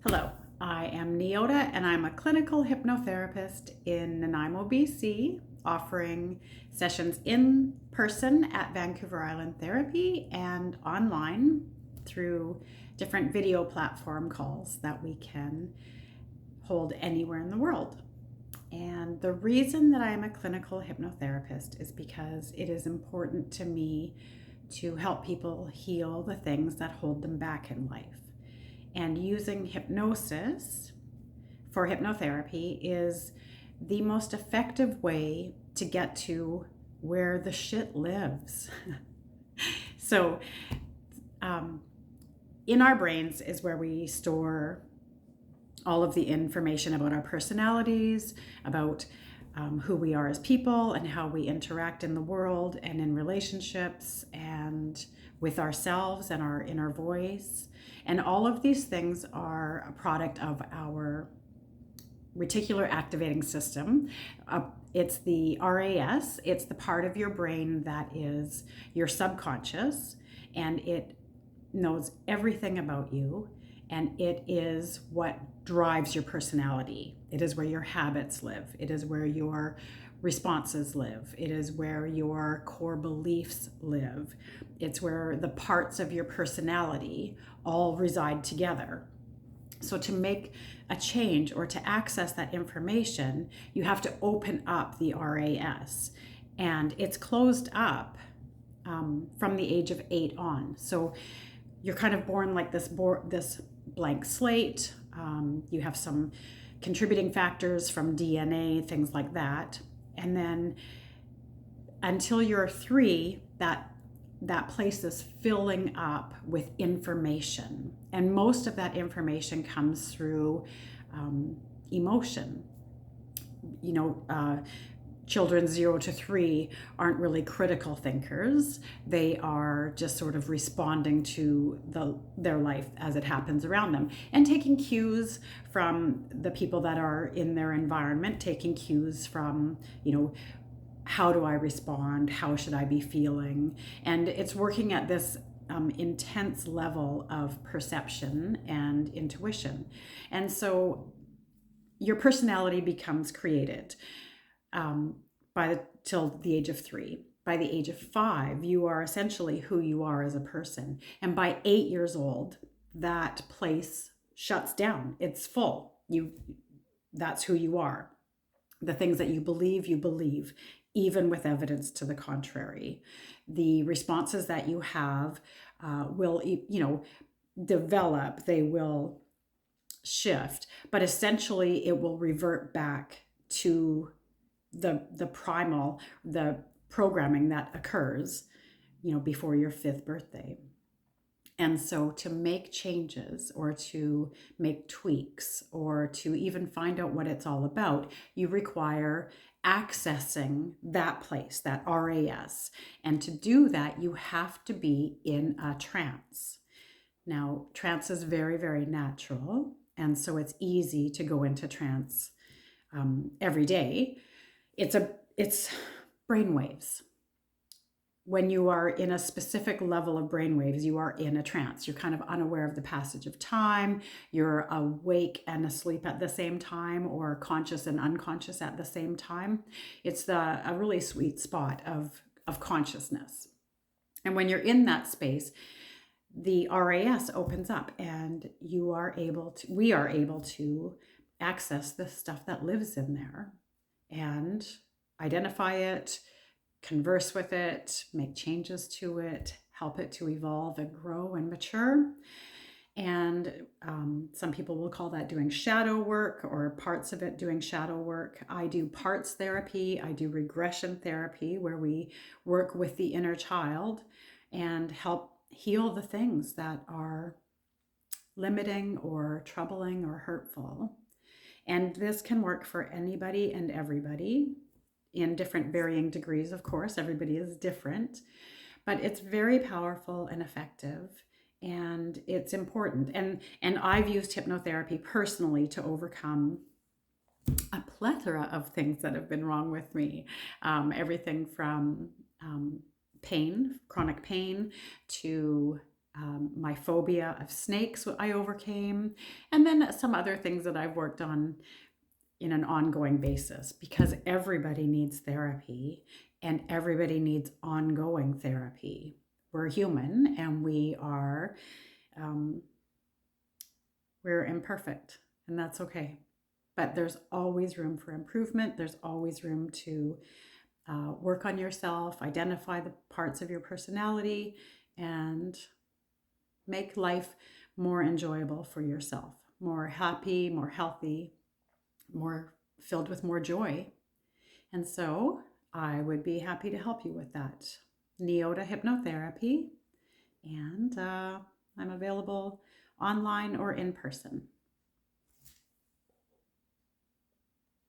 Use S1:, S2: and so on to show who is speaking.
S1: Hello, I am Neota and I'm a clinical hypnotherapist in Nanaimo, BC, offering sessions in person at Vancouver Island Therapy and online through different video platform calls that we can hold anywhere in the world. And the reason that I am a clinical hypnotherapist is because it is important to me to help people heal the things that hold them back in life. And using hypnosis for hypnotherapy is the most effective way to get to where the shit lives. So, in our brains is where we store all of the information about our personalities, about who we are as people, and how we interact in the world and in relationships and with ourselves and our inner voice. And all of these things are a product of our reticular activating system. It's the RAS, it's the part of your brain that is your subconscious, and it knows everything about you, and it is what drives your personality. It is where your habits live. It is where your responses live. It is where your core beliefs live. It's where the parts of your personality all reside together. So to make a change or to access that information, you have to open up the RAS, and it's closed up from the age of 8 on. So you're kind of born like this blank slate. You have some contributing factors from DNA, things like that. And then until you're 3, that place is filling up with information. And most of that information comes through emotion. Children 0 to 3 aren't really critical thinkers. They are just sort of responding to their life as it happens around them and taking cues from the people that are in their environment, taking cues from, how do I respond? How should I be feeling? And it's working at this intense level of perception and intuition. And so your personality becomes created till the age of 3. By the age of 5, you are essentially who you are as a person. And by 8 years old, that place shuts down. It's full. That's who you are. The things that you believe, even with evidence to the contrary. The responses that you have will, develop, they will shift, but essentially it will revert back to the primal, the programming that occurs, before your 5th birthday. And so to make changes or to make tweaks or to even find out what it's all about, you require accessing that place, that RAS. And to do that, you have to be in a trance. Now, trance is very, very natural. And so it's easy to go into trance every day. It's brainwaves. When you are in a specific level of brainwaves, you are in a trance. You're kind of unaware of the passage of time. You're awake and asleep at the same time, or conscious and unconscious at the same time. It's a really sweet spot of consciousness. And when you're in that space, the RAS opens up, and we are able to access the stuff that lives in there and identify it, converse with it, make changes to it, help it to evolve and grow and mature. And some people will call that doing shadow work, or parts of it doing shadow work. I do parts therapy. I do regression therapy, where we work with the inner child and help heal the things that are limiting or troubling or hurtful. And this can work for anybody and everybody in different varying degrees, of course. Everybody is different, but it's very powerful and effective, and it's important. And I've used hypnotherapy personally to overcome a plethora of things that have been wrong with me. Everything from pain, chronic pain, to My phobia of snakes, I overcame, and then some other things that I've worked on in an ongoing basis, because everybody needs therapy and everybody needs ongoing therapy. We're human and um, we're imperfect, and that's okay. But there's always room for improvement. There's always room to work on yourself, identify the parts of your personality, and make life more enjoyable for yourself, more happy, more healthy, more filled with more joy. And so I would be happy to help you with that. Neota Hypnotherapy, and I'm available online or in person.